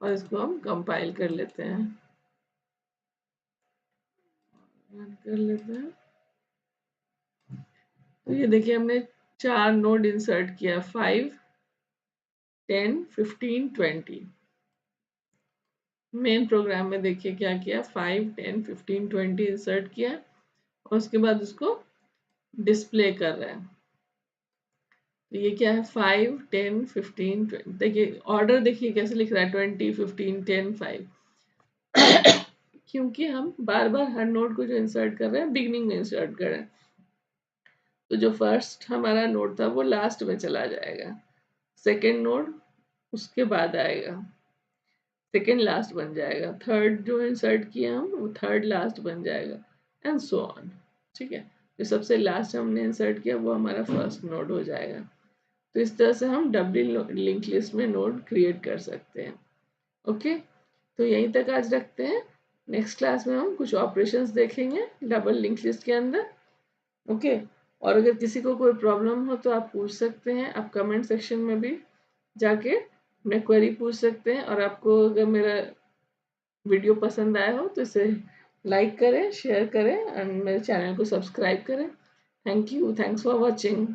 और इसको हम कंपाइल कर लेते हैं, रन कर लेते हैं। तो ये देखिए हमने 4 नोड इंसर्ट किया, 5, 10, 15, 20। मेन प्रोग्राम में देखिए क्या किया, 5, 10, 15, 20 इंसर्ट किया और उसके बाद उसको डिस्प्ले कर रहे हैं। तो ये क्या है, 5, 10, 15, 20। देखिए ऑर्डर देखिए कैसे लिख रहा है, 20, 15, 10, 5। क्योंकि हम बार बार हर नोड को जो इंसर्ट कर रहे हैं बिगनिंग में इंसर्ट कर रहे हैं, तो जो फर्स्ट हमारा नोड था वो लास्ट में चला जाएगा, सेकेंड नोड उसके बाद आएगा, सेकेंड लास्ट बन जाएगा, थर्ड जो इंसर्ट किया हम वो थर्ड लास्ट बन जाएगा, एंड सो ऑन। ठीक है, जो सबसे लास्ट हमने इंसर्ट किया वो हमारा फर्स्ट नोड हो जाएगा। तो इस तरह से हम डबल लिंक लिस्ट में नोड क्रिएट कर सकते हैं। ओके, तो यहीं तक आज रखते हैं। नेक्स्ट क्लास में हम कुछ ऑपरेशंस देखेंगे डबल लिंक लिस्ट के अंदर। ओके, और अगर किसी को कोई प्रॉब्लम हो तो आप पूछ सकते हैं, आप कमेंट सेक्शन में भी जाके अपने क्वेरी पूछ सकते हैं। और आपको अगर मेरा वीडियो पसंद आया हो तो इसे लाइक करें, शेयर करें और मेरे चैनल को सब्सक्राइब करें। Thank you, thanks for watching.